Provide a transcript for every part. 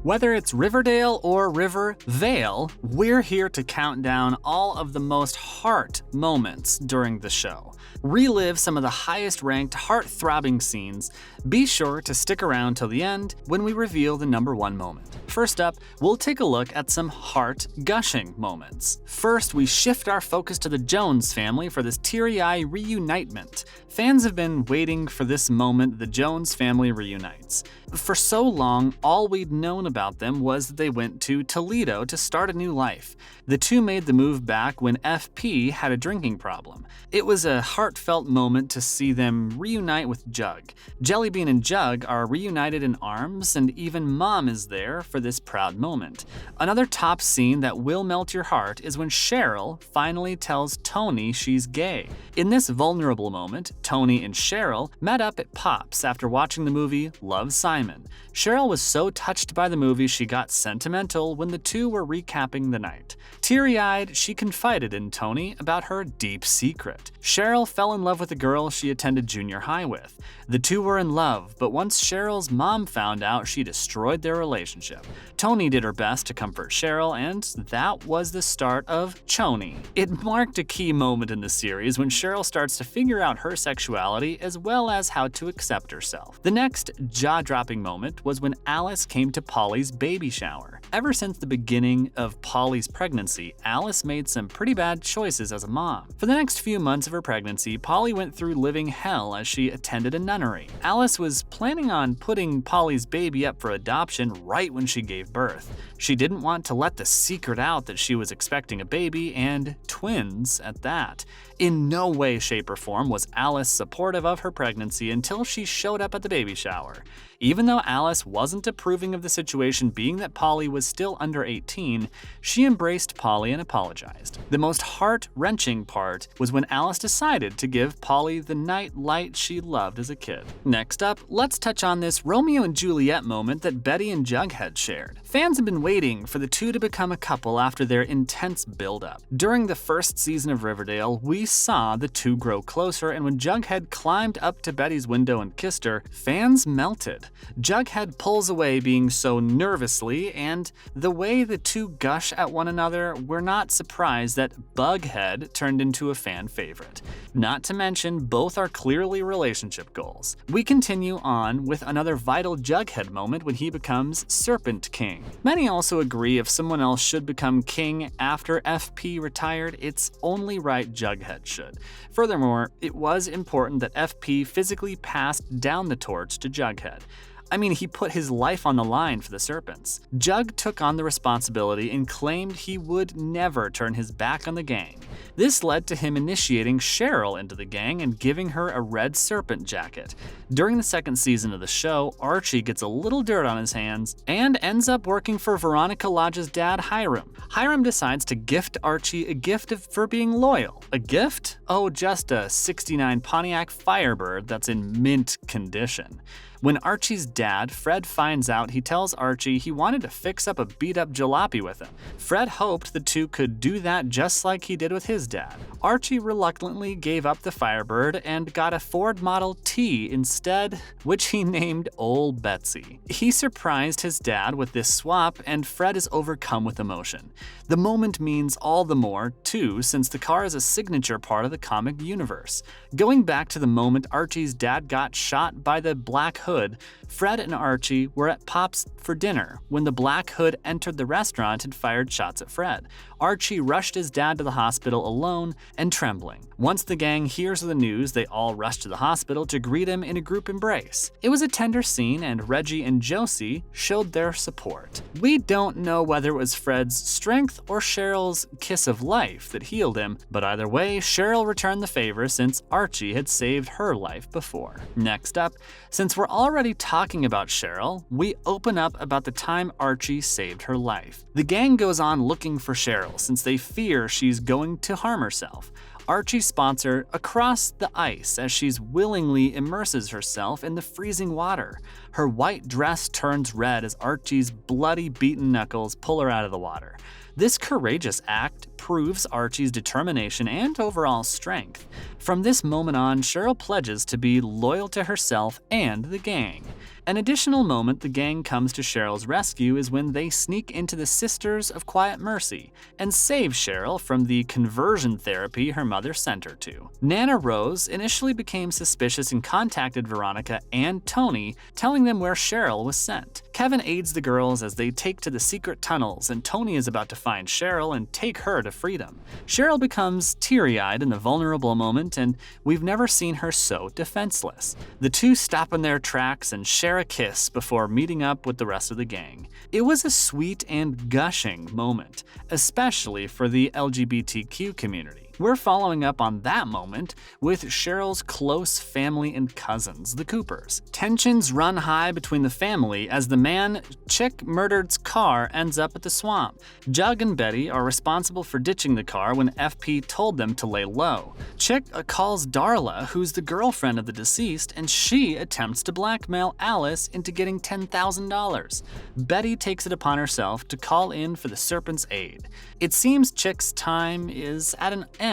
Whether it's Riverdale or Riverdale, we're here to count down all of the most heart moments during the show. Relive some of the highest-ranked, heart-throbbing scenes. Be sure to stick around till the end when we reveal the number one moment. First up, we'll take a look at some heart-gushing moments. First, we shift our focus to the Jones family for this teary-eye reunitement. Fans have been waiting for this moment the Jones family reunites. For so long, all we'd known about them was that they went to Toledo to start a new life. The two made the move back when FP had a drinking problem. It was a heartfelt moment to see them reunite with Jug. Jellybean and Jug are reunited in arms, and even Mom is there for this proud moment. Another top scene that will melt your heart is when Cheryl finally tells Tony she's gay. In this vulnerable moment, Tony and Cheryl met up at Pop's after watching the movie Love, Simon. Cheryl was so touched by the movie she got sentimental when the two were recapping the night. Teary-eyed, she confided in Tony about her deep secret. Cheryl fell in love with a girl she attended junior high with. The two were in love, but once Cheryl's mom found out, she destroyed their relationship. Tony did her best to comfort Cheryl, and that was the start of Choni. It marked a key moment in the series when Cheryl starts to figure out her sexuality as well as how to accept herself. The next jaw-dropping moment was when Alice came to Polly's baby shower. Ever since the beginning of Polly's pregnancy, Alice made some pretty bad choices as a mom. For the next few months of her pregnancy, Polly went through living hell as she attended a nunnery. Alice was planning on putting Polly's baby up for adoption right when she gave birth. She didn't want to let the secret out that she was expecting a baby, and twins at that. In no way, shape, or form was Alice supportive of her pregnancy until she showed up at the baby shower. Even though Alice wasn't approving of the situation, being that Polly was still under 18, she embraced Polly and apologized. The most heart-wrenching part was when Alice decided to give Polly the night light she loved as a kid. Next up, let's touch on this Romeo and Juliet moment that Betty and Jughead shared. Fans have been waiting for the two to become a couple after their intense build-up. During the first season of Riverdale, we saw the two grow closer, and when Jughead climbed up to Betty's window and kissed her, fans melted. Jughead pulls away being so nervously, and the way the two gush at one another, we're not surprised that Bughead turned into a fan favorite. Not to mention, both are clearly relationship goals. We continue on with another vital Jughead moment when he becomes Serpent King. Many also agree if someone else should become king after FP retired, it's only right Jughead should. Furthermore, it was important that FP physically passed down the torch to Jughead. I mean, he put his life on the line for the serpents. Jug took on the responsibility and claimed he would never turn his back on the gang. This led to him initiating Cheryl into the gang and giving her a red serpent jacket. During the second season of the show, Archie gets a little dirt on his hands and ends up working for Veronica Lodge's dad, Hiram. Hiram decides to gift Archie a gift for being loyal. A gift? Oh, just a '69 Pontiac Firebird that's in mint condition. When Archie's dad, Fred, finds out, he tells Archie he wanted to fix up a beat-up jalopy with him. Fred hoped the two could do that just like he did with his dad. Archie reluctantly gave up the Firebird and got a Ford Model T instead, which he named Ol' Betsy. He surprised his dad with this swap, and Fred is overcome with emotion. The moment means all the more, too, since the car is a signature part of the comic universe. Going back to the moment Archie's dad got shot by the Black Hood, Fred and Archie were at Pop's for dinner when the Black Hood entered the restaurant and fired shots at Fred. Archie rushed his dad to the hospital alone and trembling. Once the gang hears of the news, they all rush to the hospital to greet him in a group embrace. It was a tender scene, and Reggie and Josie showed their support. We don't know whether it was Fred's strength or Cheryl's kiss of life that healed him, but either way, Cheryl returned the favor since Archie had saved her life before. Next up, since we're already talking about Cheryl, we open up about the time Archie saved her life. The gang goes on looking for Cheryl since they fear she's going to harm herself. Archie spots her across the ice as she willingly immerses herself in the freezing water. Her white dress turns red as Archie's bloody, beaten knuckles pull her out of the water. This courageous act proves Archie's determination and overall strength. From this moment on, Cheryl pledges to be loyal to herself and the gang. An additional moment the gang comes to Cheryl's rescue is when they sneak into the Sisters of Quiet Mercy and save Cheryl from the conversion therapy her mother sent her to. Nana Rose initially became suspicious and contacted Veronica and Tony, telling them where Cheryl was sent. Kevin aids the girls as they take to the secret tunnels, and Tony is about to find Cheryl and take her to freedom. Cheryl becomes teary-eyed in the vulnerable moment, and we've never seen her so defenseless. The two stop in their tracks and share a kiss before meeting up with the rest of the gang. It was a sweet and gushing moment, especially for the LGBTQ community. We're following up on that moment with Cheryl's close family and cousins, the Coopers. Tensions run high between the family as the man Chick murdered's car ends up at the swamp. Jug and Betty are responsible for ditching the car when FP told them to lay low. Chick calls Darla, who's the girlfriend of the deceased, and she attempts to blackmail Alice into getting $10,000. Betty takes it upon herself to call in for the Serpent's aid. It seems Chick's time is at an end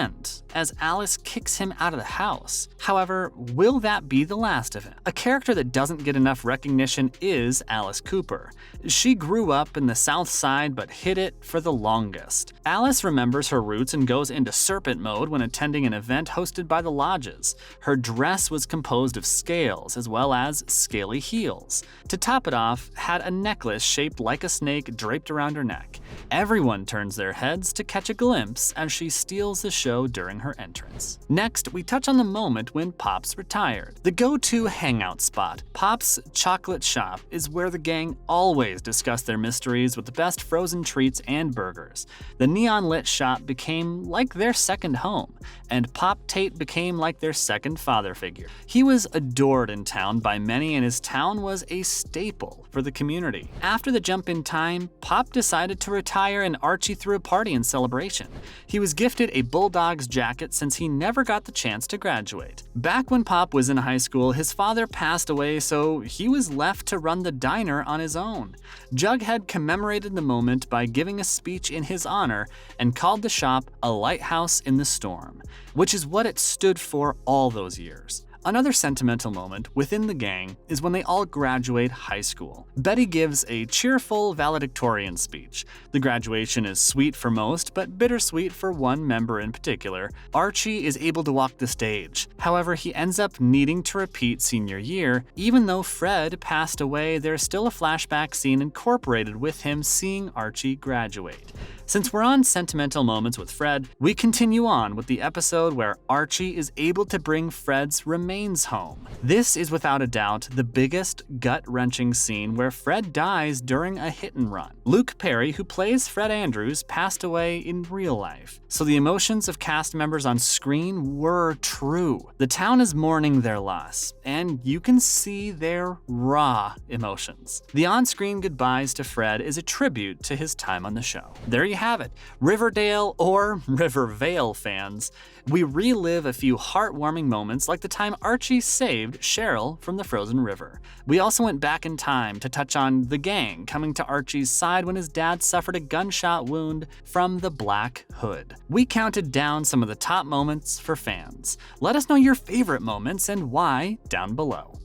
as Alice kicks him out of the house. However, will that be the last of him? A character that doesn't get enough recognition is Alice Cooper. She grew up in the South Side but hid it for the longest. Alice remembers her roots and goes into serpent mode when attending an event hosted by the Lodges. Her dress was composed of scales as well as scaly heels. To top it off, had a necklace shaped like a snake draped around her neck. Everyone turns their heads to catch a glimpse as she steals the show during her entrance. Next, we touch on the moment when Pops retired. The go-to hangout spot, Pop's Chocolate Shop, is where the gang always discuss their mysteries with the best frozen treats and burgers. The neon-lit shop became like their second home, and Pop Tate became like their second father figure. He was adored in town by many, and his town was a staple for the community. After the jump in time, Pop decided to retire, and Archie threw a party in celebration. He was gifted a Bulldogs jacket since he never got the chance to graduate. Back when Pop was in high school, his father passed away, so he was left to run the diner on his own. Jughead commemorated the moment by giving a speech in his honor and called the shop a lighthouse in the storm, which is what it stood for all those years. Another sentimental moment within the gang is when they all graduate high school. Betty gives a cheerful valedictorian speech. The graduation is sweet for most, but bittersweet for one member in particular. Archie is able to walk the stage. However, he ends up needing to repeat senior year. Even though Fred passed away, there's still a flashback scene incorporated with him seeing Archie graduate. Since we're on sentimental moments with Fred, we continue on with the episode where Archie is able to bring Fred's remains home. This is without a doubt the biggest gut-wrenching scene where Fred dies during a hit and run. Luke Perry, who plays Fred Andrews, passed away in real life, so the emotions of cast members on screen were true. The town is mourning their loss, and you can see their raw emotions. The on-screen goodbyes to Fred is a tribute to his time on the show. There you have it. Riverdale or Rivervale fans, we relive a few heartwarming moments like the time Archie saved Cheryl from the frozen river. We also went back in time to touch on the gang coming to Archie's side when his dad suffered a gunshot wound from the Black Hood. We counted down some of the top moments for fans. Let us know your favorite moments and why down below.